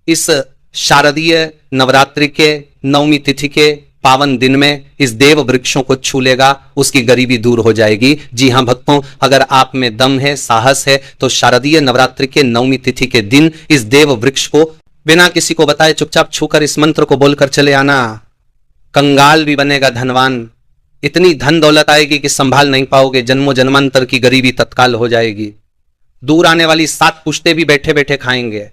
इस शारदीय नवरात्रि के नवमी तिथि के पावन दिन में इस देव वृक्षों को छू लेगा, उसकी गरीबी दूर हो जाएगी। जी हां भक्तों, अगर आप में दम है, साहस है, तो शारदीय नवरात्रि के नवमी तिथि के दिन इस देव वृक्ष को बिना किसी को बताए चुपचाप छूकर इस मंत्र को बोलकर चले आना। कंगाल भी बनेगा धनवान, इतनी धन दौलत आएगी कि संभाल नहीं पाओगे, जन्मों जन्मांतर की गरीबी तत्काल हो जाएगी। दूर आने वाली 7 पुश्ते भी बैठे बैठे खाएंगे।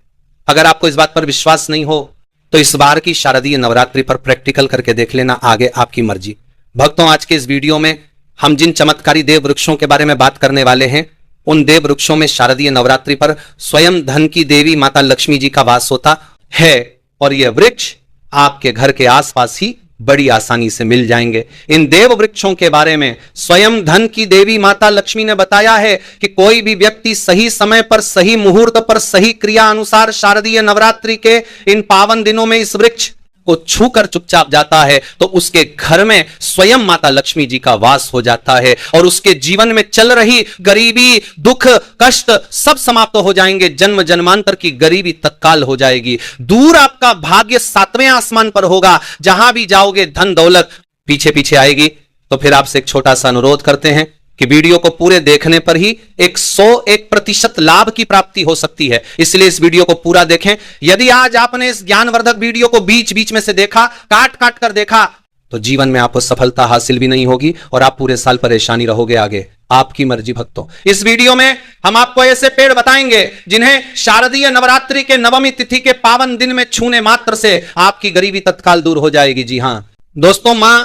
अगर आपको इस बात पर विश्वास नहीं हो तो इस बार की शारदीय नवरात्रि पर प्रैक्टिकल करके देख लेना, आगे आपकी मर्जी। भक्तों, आज के इस वीडियो में हम जिन चमत्कारी देव वृक्षों के बारे में बात करने वाले हैं, उन देव वृक्षों में शारदीय नवरात्रि पर स्वयं धन की देवी माता लक्ष्मी जी का वास होता है और यह वृक्ष आपके घर के आसपास ही बड़ी आसानी से मिल जाएंगे। इन देव वृक्षों के बारे में स्वयं धन की देवी माता लक्ष्मी ने बताया है कि कोई भी व्यक्ति सही समय पर, सही मुहूर्त पर, सही क्रिया अनुसार शारदीय नवरात्रि के इन पावन दिनों में इस वृक्ष को छूकर चुपचाप जाता है तो उसके घर में स्वयं माता लक्ष्मी जी का वास हो जाता है और उसके जीवन में चल रही गरीबी, दुख, कष्ट सब समाप्त हो जाएंगे। जन्म जन्मांतर की गरीबी तत्काल हो जाएगी। दूर आपका भाग्य 7वें आसमान पर होगा। जहां भी जाओगे धन दौलत पीछे पीछे आएगी। तो फिर आपसे एक छोटा सा अनुरोध करते हैं कि वीडियो को पूरे देखने पर ही 101% लाभ की प्राप्ति हो सकती है, इसलिए इस वीडियो को पूरा देखें। यदि आज आपने इस ज्ञानवर्धक वीडियो को बीच बीच में से देखा, काट काट कर देखा, तो जीवन में आपको सफलता हासिल भी नहीं होगी और आप पूरे साल परेशानी रहोगे आगे। आपकी मर्जी भक्तों। इस वीडियो में हम आपको ऐसे पेड़ बताएंगे जिन्हें शारदीय नवरात्रि के नवमी तिथि के पावन दिन में छूने मात्र से आपकी गरीबी तत्काल दूर हो जाएगी। जी हां दोस्तों, मां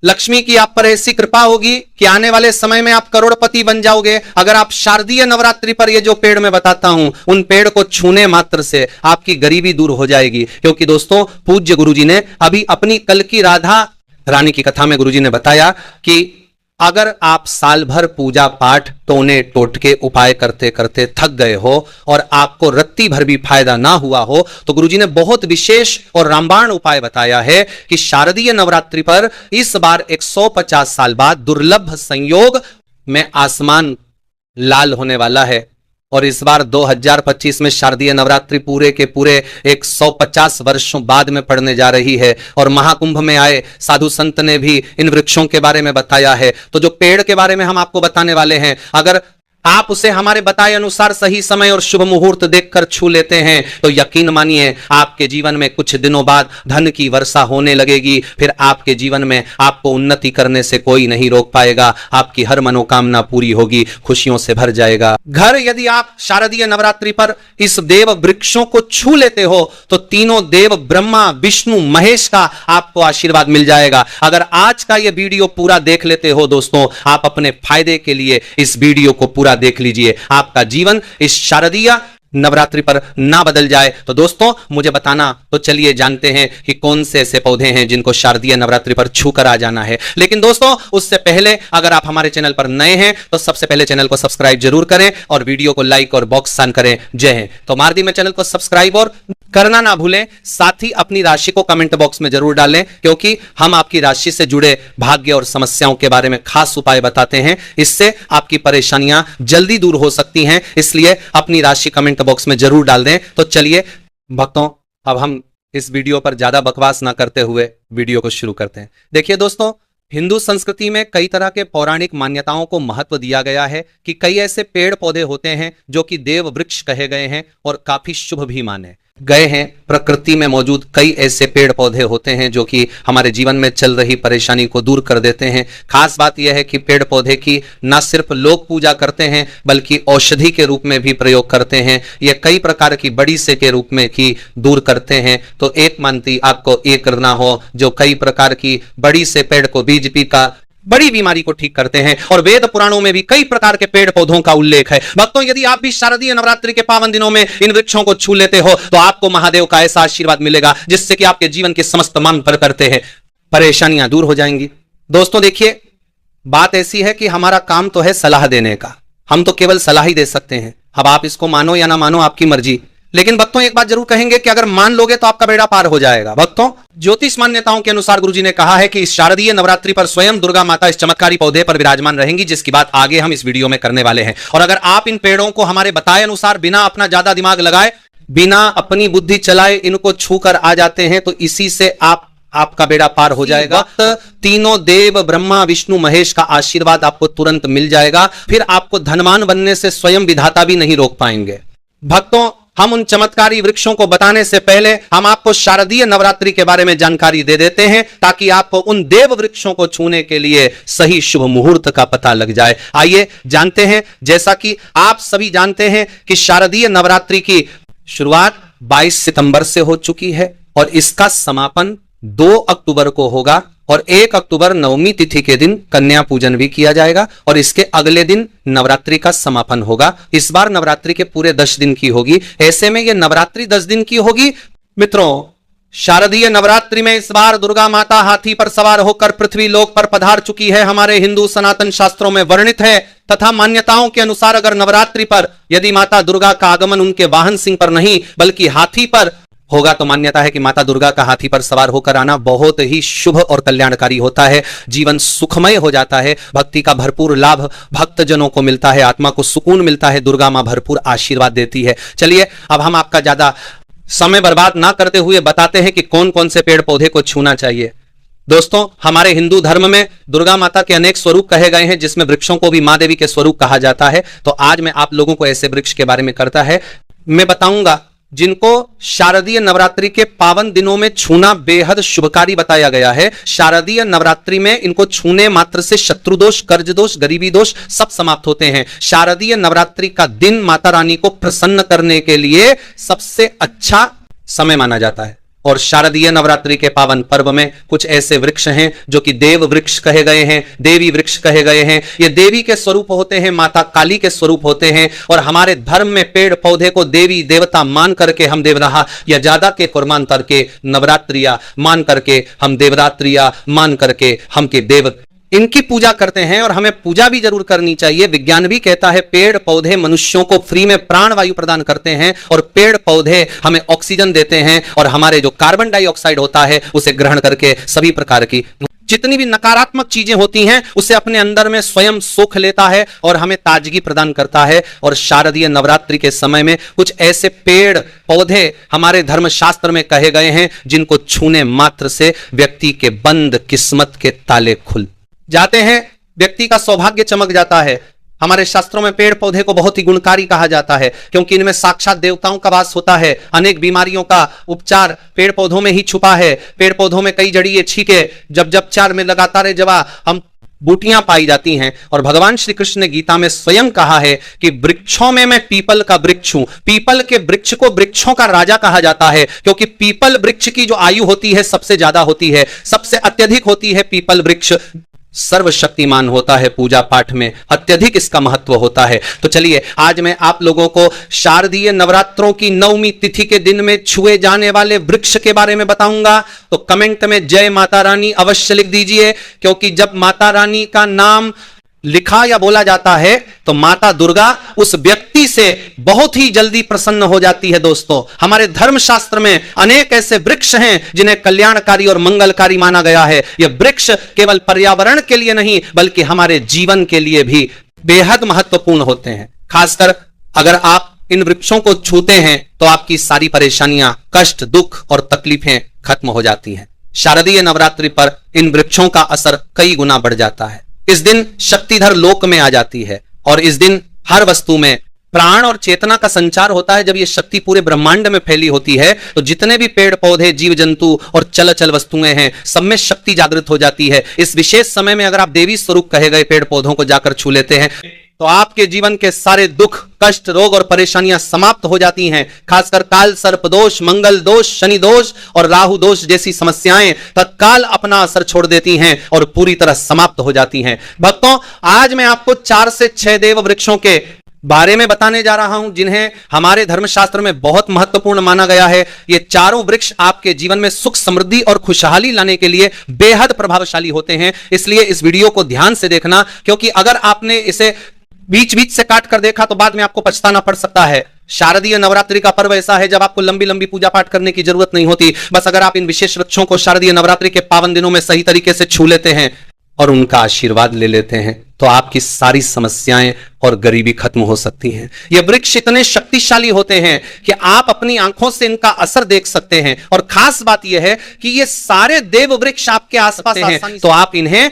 लक्ष्मी की आप पर ऐसी कृपा होगी कि आने वाले समय में आप करोड़पति बन जाओगे अगर आप शारदीय नवरात्रि पर ये जो पेड़ मैं बताता हूं, उन पेड़ को छूने मात्र से आपकी गरीबी दूर हो जाएगी। क्योंकि दोस्तों, पूज्य गुरुजी ने अभी अपनी कल की राधा रानी की कथा में गुरुजी ने बताया कि अगर आप साल भर पूजा पाठ टोने टोटके उपाय करते करते थक गए हो और आपको रत्ती भर भी फायदा ना हुआ हो, तो गुरुजी ने बहुत विशेष और रामबाण उपाय बताया है कि शारदीय नवरात्रि पर इस बार 150 साल बाद दुर्लभ संयोग में आसमान लाल होने वाला है और इस बार 2025 में शारदीय नवरात्रि पूरे के पूरे 150 वर्षों बाद में पड़ने जा रही है और महाकुंभ में आए साधु संत ने भी इन वृक्षों के बारे में बताया है। तो जो पेड़ के बारे में हम आपको बताने वाले हैं, अगर आप उसे हमारे बताए अनुसार सही समय और शुभ मुहूर्त देखकर छू लेते हैं तो यकीन मानिए आपके जीवन में कुछ दिनों बाद धन की वर्षा होने लगेगी। फिर आपके जीवन में आपको उन्नति करने से कोई नहीं रोक पाएगा। आपकी हर मनोकामना पूरी होगी, खुशियों से भर जाएगा घर। यदि आप शारदीय नवरात्रि पर इस देव वृक्षों को छू लेते हो तो तीनों देव ब्रह्मा, विष्णु, महेश का आपको आशीर्वाद मिल जाएगा। अगर आज का यह वीडियो पूरा देख लेते हो दोस्तों, आप अपने फायदे के लिए इस वीडियो को पूरा देख लीजिए। आपका जीवन इस शारदीय नवरात्रि पर ना बदल जाए तो दोस्तों मुझे बताना। तो चलिए जानते हैं कि कौन से ऐसे पौधे हैं जिनको शारदीय नवरात्रि पर छू कर आ जाना है। लेकिन दोस्तों, उससे पहले अगर आप हमारे चैनल पर नए हैं तो सबसे पहले चैनल को सब्सक्राइब जरूर करें और वीडियो को लाइक और बॉक्स ऑन करें। जय हिंद। तो मारदी में चैनल को सब्सक्राइब और करना ना भूलें। साथ ही अपनी राशि को कमेंट बॉक्स में जरूर डालें, क्योंकि हम आपकी राशि से जुड़े भाग्य और समस्याओं के बारे में खास उपाय बताते हैं। इससे आपकी परेशानियां जल्दी दूर हो सकती हैं, इसलिए अपनी राशि कमेंट बॉक्स में जरूर डाल दें। तो चलिए भक्तों, अब हम इस वीडियो पर ज्यादा बकवास ना करते हुए वीडियो को शुरू करते हैं। देखिए दोस्तों, हिंदू संस्कृति में कई तरह के पौराणिक मान्यताओं को महत्व दिया गया है कि कई ऐसे पेड़ पौधे होते हैं जो कि देव वृक्ष कहे गए हैं और काफी शुभ भी माने गए हैं। प्रकृति में मौजूद कई ऐसे पेड़ पौधे होते हैं जो कि हमारे जीवन में चल रही परेशानी को दूर कर देते हैं। खास बात यह है कि पेड़ पौधे की न सिर्फ लोग पूजा करते हैं बल्कि औषधि के रूप में भी प्रयोग करते हैं। ये कई प्रकार की बड़ी से के रूप में की दूर करते हैं। तो एक मानती आपको ये करना हो जो कई प्रकार की बड़ी से पेड़ को बीज पी का बड़ी बीमारी को ठीक करते हैं और वेद पुराणों में भी कई प्रकार के पेड़ पौधों का उल्लेख है। भक्तों, यदि आप भी शारदीय नवरात्रि के पावन दिनों में इन वृक्षों को छू लेते हो तो आपको महादेव का ऐसा आशीर्वाद मिलेगा जिससे कि आपके जीवन के समस्त मन पर करते हैं परेशानियां दूर हो जाएंगी। दोस्तों देखिए, बात ऐसी है कि हमारा काम तो है सलाह देने का, हम तो केवल सलाह ही दे सकते हैं। अब आप इसको मानो या ना मानो, आपकी मर्जी। लेकिन भक्तों एक बात जरूर कहेंगे कि अगर मान लोगे तो आपका बेड़ा पार हो जाएगा। भक्तों, ज्योतिष मान्यताओं के अनुसार गुरुजी ने कहा है कि इस शारदीय नवरात्रि पर स्वयं दुर्गा माता इस चमत्कारी पौधे पर विराजमान रहेंगी, जिसकी बात आगे हम इस वीडियो में करने वाले हैं। और अगर आप इन पेड़ों को हमारे बताए अनुसार बिना अपना ज्यादा दिमाग लगाए बिना अपनी बुद्धि चलाए इनको छूकर आ जाते हैं तो इसी से आपका बेड़ा पार हो जाएगा। तीनों देव ब्रह्मा विष्णु महेश का आशीर्वाद आपको तुरंत मिल जाएगा। फिर आपको धनवान बनने से स्वयं विधाता भी नहीं रोक पाएंगे। भक्तों, हम उन चमत्कारी वृक्षों को बताने से पहले हम आपको शारदीय नवरात्रि के बारे में जानकारी दे देते हैं ताकि आपको उन देव वृक्षों को छूने के लिए सही शुभ मुहूर्त का पता लग जाए। आइए जानते हैं। जैसा कि आप सभी जानते हैं कि शारदीय नवरात्रि की शुरुआत 22 सितंबर से हो चुकी है और इसका समापन 2 अक्टूबर को होगा और 1 अक्टूबर नवमी तिथि के दिन कन्या पूजन भी किया जाएगा और इसके अगले दिन नवरात्रि का समापन होगा। इस बार नवरात्रि के पूरे 10 दिन की होगी। ऐसे में यह नवरात्रि 10 दिन की होगी। मित्रों, शारदीय नवरात्रि में इस बार दुर्गा माता हाथी पर सवार होकर पृथ्वी लोक पर पधार चुकी है। हमारे हिंदू सनातन शास्त्रों में वर्णित है तथा मान्यताओं के अनुसार अगर नवरात्रि पर यदि माता दुर्गा का आगमन उनके वाहन सिंह पर नहीं बल्कि हाथी पर होगा तो मान्यता है कि माता दुर्गा का हाथी पर सवार होकर आना बहुत ही शुभ और कल्याणकारी होता है। जीवन सुखमय हो जाता है, भक्ति का भरपूर लाभ भक्तजनों को मिलता है, आत्मा को सुकून मिलता है, दुर्गा मां भरपूर आशीर्वाद देती है। चलिए अब हम आपका ज्यादा समय बर्बाद ना करते हुए बताते हैं कि कौन कौन से पेड़ पौधे को छूना चाहिए। दोस्तों, हमारे हिंदू धर्म में दुर्गा माता के अनेक स्वरूप कहे गए हैं जिसमें वृक्षों को भी मां देवी के स्वरूप कहा जाता है। तो आज मैं आप लोगों को ऐसे वृक्ष के बारे में करता है मैं बताऊंगा जिनको शारदीय नवरात्रि के पावन दिनों में छूना बेहद शुभकारी बताया गया है। शारदीय नवरात्रि में इनको छूने मात्र से शत्रु दोष, कर्ज दोष, गरीबी दोष सब समाप्त होते हैं। शारदीय नवरात्रि का दिन माता रानी को प्रसन्न करने के लिए सबसे अच्छा समय माना जाता है और शारदीय नवरात्रि के पावन पर्व में कुछ ऐसे वृक्ष हैं जो कि देव वृक्ष कहे गए हैं, देवी वृक्ष कहे गए हैं। ये देवी के स्वरूप होते हैं, माता काली के स्वरूप होते हैं और हमारे धर्म में पेड़ पौधे को देवी देवता मान करके हम देवदाहा या ज्यादा के कुर्बान करके नवरात्रिया मान करके हम देवरात्रिया मान करके हम के देव इनकी पूजा करते हैं और हमें पूजा भी जरूर करनी चाहिए। विज्ञान भी कहता है पेड़ पौधे मनुष्यों को फ्री में प्राण वायु प्रदान करते हैं और पेड़ पौधे हमें ऑक्सीजन देते हैं और हमारे जो कार्बन डाइऑक्साइड होता है उसे ग्रहण करके सभी प्रकार की जितनी भी नकारात्मक चीजें होती हैं उसे अपने अंदर में स्वयं सोख लेता है और हमें ताजगी प्रदान करता है। और शारदीय नवरात्रि के समय में कुछ ऐसे पेड़ पौधे हमारे धर्मशास्त्र में कहे गए हैं जिनको छूने मात्र से व्यक्ति के बंद किस्मत के ताले खुल जाते हैं, व्यक्ति का सौभाग्य चमक जाता है। हमारे शास्त्रों में पेड़ पौधे को बहुत ही गुणकारी कहा जाता है क्योंकि इनमें साक्षात देवताओं का वास होता है। अनेक बीमारियों का उपचार पेड़ पौधों में ही छुपा है। पेड़ पौधों में कई जड़िए छीके जब चार में लगातार जवा हम बूटियां पाई जाती हैं और भगवान श्री कृष्ण ने गीता में स्वयं कहा है कि वृक्षों में मैं पीपल का वृक्ष हूं। पीपल के वृक्ष को वृक्षों का राजा कहा जाता है क्योंकि पीपल वृक्ष की जो आयु होती है सबसे ज्यादा होती है, सबसे अत्यधिक होती है। पीपल वृक्ष सर्वशक्तिमान होता है, पूजा पाठ में अत्यधिक इसका महत्व होता है। तो चलिए आज मैं आप लोगों को शारदीय नवरात्रों की 9वीं तिथि के दिन में छुए जाने वाले वृक्ष के बारे में बताऊंगा। तो कमेंट में जय माता रानी अवश्य लिख दीजिए क्योंकि जब माता रानी का नाम लिखा या बोला जाता है तो माता दुर्गा उस व्यक्ति से बहुत ही जल्दी प्रसन्न हो जाती है। दोस्तों, हमारे धर्मशास्त्र में अनेक ऐसे वृक्ष हैं जिन्हें कल्याणकारी और मंगलकारी माना गया है। यह वृक्ष केवल पर्यावरण के लिए नहीं बल्कि हमारे जीवन के लिए भी बेहद महत्वपूर्ण होते हैं। खासकर अगर आप इन वृक्षों को छूते हैं तो आपकी सारी परेशानियां, कष्ट, दुख और तकलीफें खत्म हो जाती हैं। शारदीय नवरात्रि पर इन वृक्षों का असर कई गुना बढ़ जाता है। इस दिन शक्तिधर लोक में आ जाती है और इस दिन हर वस्तु में प्राण और चेतना का संचार होता है। जब ये शक्ति पूरे ब्रह्मांड में फैली होती है तो जितने भी पेड़ पौधे, जीव जंतु और चल वस्तुएं हैं सब में शक्ति जागृत हो जाती है। इस विशेष समय में अगर आप देवी स्वरूप कहे गए पेड़ पौधों को जाकर छू लेते हैं तो आपके जीवन के सारे दुख, कष्ट, रोग और परेशानियां समाप्त हो जाती हैं। खासकर काल सर्प दोष, मंगल दोष, शनि दोष और राहु दोष जैसी समस्याएं तत्काल अपना असर छोड़ देती हैं और पूरी तरह समाप्त हो जाती हैं। भक्तों, आज मैं आपको 4 से 6 देव वृक्षों के बारे में बताने जा रहा हूं जिन्हें हमारे धर्मशास्त्र में बहुत महत्वपूर्ण माना गया है। ये चारों वृक्ष आपके जीवन में सुख, समृद्धि और खुशहाली लाने के लिए बेहद प्रभावशाली होते हैं। इसलिए इस वीडियो को ध्यान से देखना क्योंकि अगर आपने इसे बीच बीच से काट कर देखा तो बाद में आपको पछताना पड़ सकता है। शारदीय नवरात्रि का पर्व ऐसा है जब आपको लंबी लंबी पूजा पाठ करने की जरूरत नहीं होती। बस अगर आप इन विशेष वृक्षों को शारदीय नवरात्रि के पावन दिनों में सही तरीके से छू लेते हैं और उनका आशीर्वाद ले लेते हैं तो आपकी सारी समस्याएं और गरीबी खत्म हो सकती हैं। ये वृक्ष इतने शक्तिशाली होते हैं कि आप अपनी आंखों से इनका असर देख सकते हैं। और खास बात यह है कि ये सारे देव वृक्ष आपके आसपास हैं, तो आप इन्हें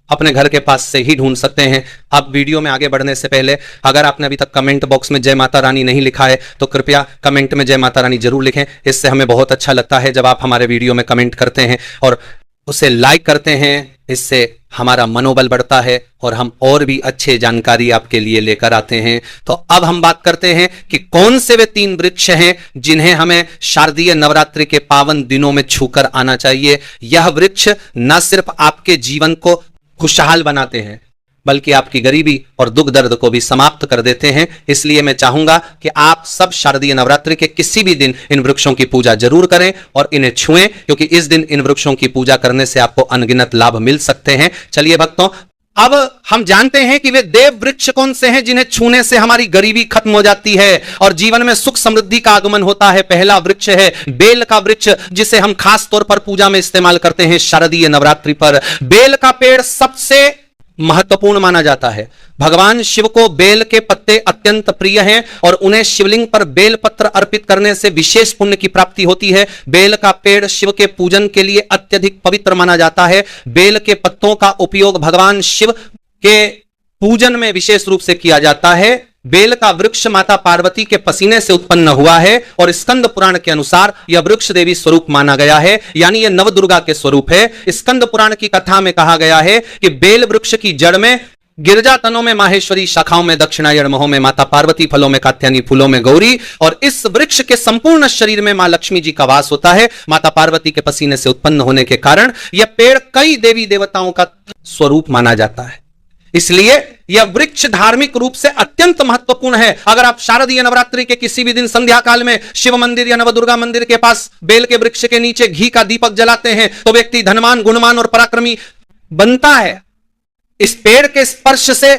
अपने घर के पास से ही ढूंढ सकते हैं। आप वीडियो में आगे बढ़ने से पहले अगर आपने अभी तक कमेंट बॉक्स में जय माता रानी नहीं लिखा है तो कृपया कमेंट में जय माता रानी जरूर लिखें। इससे हमें बहुत अच्छा लगता है जब आप हमारे वीडियो में कमेंट करते हैं और उसे लाइक करते हैं। इससे हमारा मनोबल बढ़ता है और हम और भी अच्छे जानकारी आपके लिए लेकर आते हैं। तो अब हम बात करते हैं कि कौन से वे 3 वृक्ष हैं जिन्हें हमें शारदीय नवरात्रि के पावन दिनों में छूकर आना चाहिए। यह वृक्ष न सिर्फ आपके जीवन को खुशहाल बनाते हैं बल्कि आपकी गरीबी और दुख दर्द को भी समाप्त कर देते हैं। इसलिए मैं चाहूंगा कि आप सब शारदीय नवरात्रि के किसी भी दिन इन वृक्षों की पूजा जरूर करें और इन्हें छुएं, क्योंकि इस दिन इन वृक्षों की पूजा करने से आपको अनगिनत लाभ मिल सकते हैं। चलिए भक्तों, अब हम जानते हैं कि वे देव वृक्ष कौन से हैं जिन्हें छूने से हमारी गरीबी खत्म हो जाती है और जीवन में सुख समृद्धि का आगमन होता है। पहला वृक्ष है बेल का वृक्ष, जिसे हम खास तौर पर पूजा में इस्तेमाल करते हैं शारदीय नवरात्रि पर। बेल का पेड़ सबसे महत्वपूर्ण माना जाता है। भगवान शिव को बेल के पत्ते अत्यंत प्रिय हैं और उन्हें शिवलिंग पर बेल पत्र अर्पित करने से विशेष पुण्य की प्राप्ति होती है। बेल का पेड़ शिव के पूजन के लिए अत्यधिक पवित्र माना जाता है। बेल के पत्तों का उपयोग भगवान शिव के पूजन में विशेष रूप से किया जाता है। बेल का वृक्ष माता पार्वती के पसीने से उत्पन्न हुआ है और स्कंद पुराण के अनुसार यह वृक्ष देवी स्वरूप माना गया है, यानी यह नवदुर्गा के स्वरूप है। स्कंद पुराण की कथा में कहा गया है कि बेल वृक्ष की जड़ में गिरजा तनों में माहेश्वरी, शाखाओं में दक्षिणायण, मोहों में माता पार्वती, फलों में कात्यायनी, फूलों में गौरी, और इस वृक्ष के संपूर्ण शरीर में मां लक्ष्मी जी का वास होता है। माता पार्वती के पसीने से उत्पन्न होने के कारण यह पेड़ कई देवी देवताओं का स्वरूप माना जाता है। इसलिए यह वृक्ष धार्मिक रूप से अत्यंत महत्वपूर्ण है। अगर आप शारदीय नवरात्रि के किसी भी दिन संध्या काल में शिव मंदिर या नवदुर्गा मंदिर के पास बेल के वृक्ष के नीचे घी का दीपक जलाते हैं तो व्यक्ति धनवान, गुणवान और पराक्रमी बनता है। इस पेड़ के स्पर्श से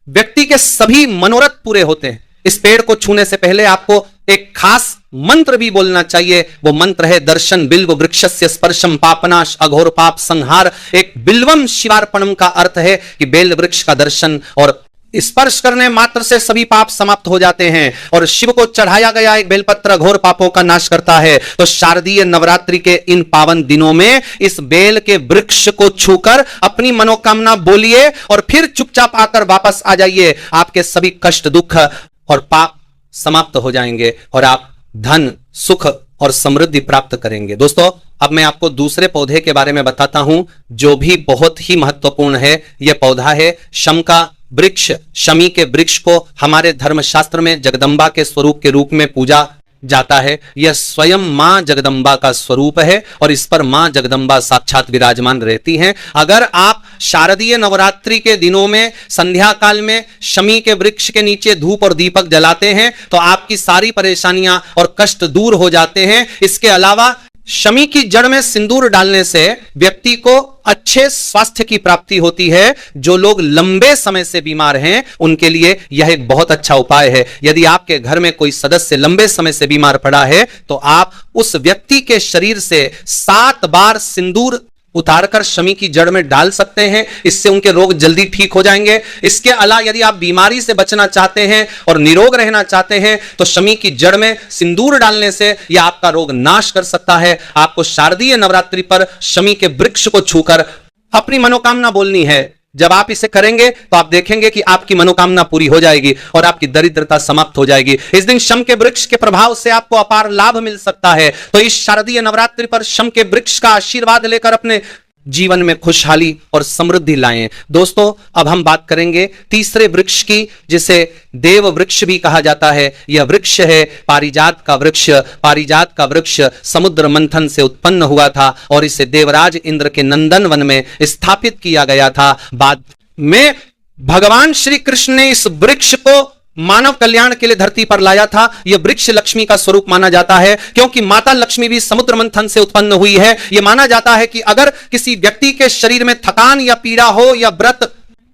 व्यक्ति के सभी मनोरथ पूरे होते हैं। इस पेड़ को छूने से पहले आपको एक खास मंत्र भी बोलना चाहिए। वो मंत्र है दर्शन बिल्व वृक्षस्य स्पर्शम पापनाश अघोर पाप संहार। एक बिल्वम शिवार्पणम का अर्थ है कि बेल वृक्ष का दर्शन और स्पर्श करने मात्र से सभी पाप समाप्त हो जाते हैं और शिव को चढ़ाया गया एक बेलपत्र घोर पापों का नाश करता है। तो शारदीय नवरात्रि के इन पावन दिनों में इस बेल के वृक्ष को छूकर अपनी मनोकामना बोलिए और फिर चुपचाप आकर वापस आ जाइए। आपके सभी कष्ट, दुख और पाप समाप्त हो जाएंगे और आप धन, सुख और समृद्धि प्राप्त करेंगे। दोस्तों, अब मैं आपको दूसरे पौधे के बारे में बताता हूं जो भी बहुत ही महत्वपूर्ण है। यह पौधा है शम का वृक्ष। शमी के वृक्ष को हमारे धर्मशास्त्र में जगदम्बा के स्वरूप के रूप में पूजा जाता है। यह स्वयं मां जगदम्बा का स्वरूप है और इस पर मां जगदम्बा साक्षात विराजमान रहती हैं। अगर आप शारदीय नवरात्रि के दिनों में संध्या काल में शमी के वृक्ष के नीचे धूप और दीपक जलाते हैं तो आपकी सारी परेशानियां और कष्ट दूर हो जाते हैं। इसके अलावा शमी की जड़ में सिंदूर डालने से व्यक्ति को अच्छे स्वास्थ्य की प्राप्ति होती है। जो लोग लंबे समय से बीमार हैं उनके लिए यह एक बहुत अच्छा उपाय है। यदि आपके घर में कोई सदस्य लंबे समय से बीमार पड़ा है तो आप उस व्यक्ति के शरीर से 7 बार सिंदूर उतारकर शमी की जड़ में डाल सकते हैं। इससे उनके रोग जल्दी ठीक हो जाएंगे। इसके अलावा यदि आप बीमारी से बचना चाहते हैं और निरोग रहना चाहते हैं तो शमी की जड़ में सिंदूर डालने से यह आपका रोग नाश कर सकता है। आपको शारदीय नवरात्रि पर शमी के वृक्ष को छूकर अपनी मनोकामना बोलनी है। जब आप इसे करेंगे तो आप देखेंगे कि आपकी मनोकामना पूरी हो जाएगी और आपकी दरिद्रता समाप्त हो जाएगी। इस दिन शम के वृक्ष के प्रभाव से आपको अपार लाभ मिल सकता है। तो इस शारदीय नवरात्रि पर शम के वृक्ष का आशीर्वाद लेकर अपने जीवन में खुशहाली और समृद्धि लाएं। दोस्तों, अब हम बात करेंगे तीसरे वृक्ष की, जिसे देव वृक्ष भी कहा जाता है। यह वृक्ष है पारिजात का वृक्ष। पारिजात का वृक्ष समुद्र मंथन से उत्पन्न हुआ था और इसे देवराज इंद्र के नंदन वन में स्थापित किया गया था। बाद में भगवान श्री कृष्ण ने इस वृक्ष को मानव कल्याण के लिए धरती पर लाया था। यह वृक्ष लक्ष्मी का स्वरूप माना जाता है क्योंकि माता लक्ष्मी भी समुद्र मंथन से उत्पन्न हुई है। यह माना जाता है कि अगर किसी व्यक्ति के शरीर में थकान या पीड़ा हो या व्रत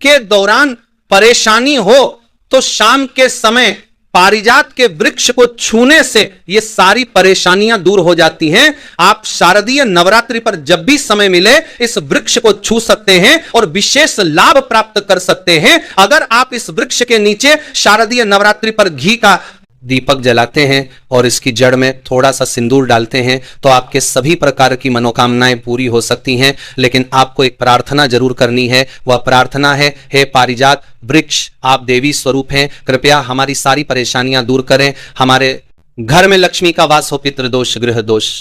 के दौरान परेशानी हो तो शाम के समय पारिजात के वृक्ष को छूने से ये सारी परेशानियां दूर हो जाती हैं। आप शारदीय नवरात्रि पर जब भी समय मिले इस वृक्ष को छू सकते हैं और विशेष लाभ प्राप्त कर सकते हैं। अगर आप इस वृक्ष के नीचे शारदीय नवरात्रि पर घी का दीपक जलाते हैं और इसकी जड़ में थोड़ा सा सिंदूर डालते हैं तो आपके सभी प्रकार की मनोकामनाएं पूरी हो सकती हैं। लेकिन आपको एक प्रार्थना जरूर करनी है, वह प्रार्थना है, हे पारिजात वृक्ष आप देवी स्वरूप हैं, कृपया हमारी सारी परेशानियां दूर करें, हमारे घर में लक्ष्मी का वास हो, पितृदोष गृह दोष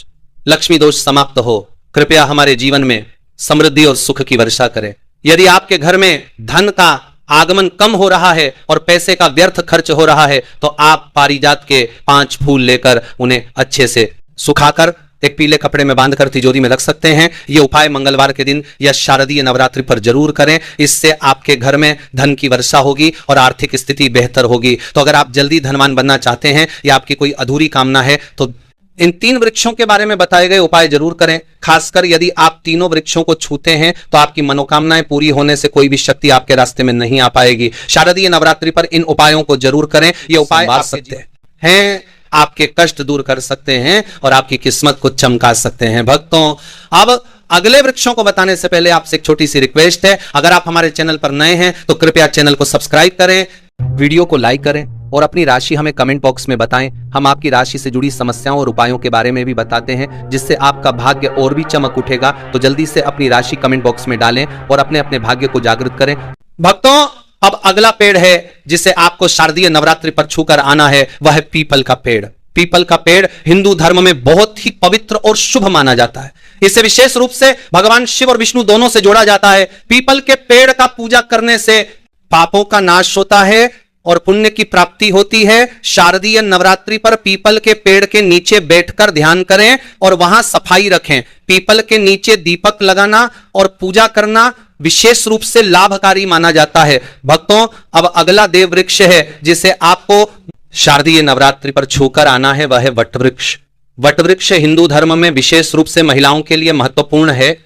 लक्ष्मी दोष समाप्त हो, कृपया हमारे जीवन में समृद्धि और सुख की वर्षा करें। यदि आपके घर में धन का आगमन कम हो रहा है और पैसे का व्यर्थ खर्च हो रहा है तो आप पारिजात के 5 फूल लेकर उन्हें अच्छे से सुखाकर एक पीले कपड़े में बांधकर तिजोरी में रख सकते हैं। यह उपाय मंगलवार के दिन या शारदीय नवरात्रि पर जरूर करें। इससे आपके घर में धन की वर्षा होगी और आर्थिक स्थिति बेहतर होगी। तो अगर आप जल्दी धनवान बनना चाहते हैं या आपकी कोई अधूरी कामना है तो इन 3 वृक्षों के बारे में बताए गए उपाय जरूर करें। खासकर यदि आप तीनों वृक्षों को छूते हैं तो आपकी मनोकामनाएं पूरी होने से कोई भी शक्ति आपके रास्ते में नहीं आ पाएगी। शारदीय नवरात्रि पर इन उपायों को जरूर करें। ये उपाय आप सकते हैं, आपके कष्ट दूर कर सकते हैं और आपकी किस्मत को चमका सकते हैं। भक्तों, अब अगले वृक्षों को बताने से पहले आपसे एक छोटी सी रिक्वेस्ट है, अगर आप हमारे चैनल पर नए हैं तो कृपया चैनल को सब्सक्राइब करें, वीडियो को लाइक करें और अपनी राशि हमें कमेंट बॉक्स में बताएं। हम आपकी राशि से जुड़ी समस्याओं और उपायों के बारे में भी बताते हैं, जिससे आपका भाग्य और भी चमक उठेगा। तो जल्दी से अपनी राशि कमेंट बॉक्स में डालें और अपने अपने भाग्य को जागृत करें। भक्तों, अब अगला पेड़ है जिसे आपको शारदीय नवरात्रि पर छूकर आना है, वह है पीपल का पेड़। पीपल का पेड़ हिंदू धर्म में बहुत ही पवित्र और शुभ माना जाता है। इसे विशेष रूप से भगवान शिव और विष्णु दोनों से जोड़ा जाता है। पीपल के पेड़ का पूजा करने से पापों का नाश होता है और पुण्य की प्राप्ति होती है। शारदीय नवरात्रि पर पीपल के पेड़ के नीचे बैठकर ध्यान करें और वहां सफाई रखें। पीपल के नीचे दीपक लगाना और पूजा करना विशेष रूप से लाभकारी माना जाता है। भक्तों, अब अगला देव वृक्ष है जिसे आपको शारदीय नवरात्रि पर छूकर आना है, वह है वटवृक्ष। वटवृक्ष हिंदू धर्म में विशेष रूप से महिलाओं के लिए महत्वपूर्ण है।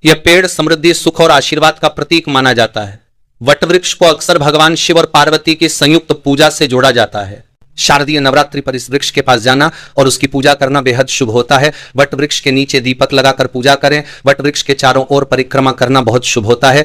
यह पेड़ समृद्धि, सुख और आशीर्वाद का प्रतीक माना जाता है। वटवृक्ष को अक्सर भगवान शिव और पार्वती की संयुक्त पूजा से जोड़ा जाता है। शारदीय नवरात्रि पर इस वृक्ष के पास जाना और उसकी पूजा करना बेहद शुभ होता है। वटवृक्ष के नीचे दीपक लगाकर पूजा करें। वटवृक्ष के चारों ओर परिक्रमा करना बहुत शुभ होता है।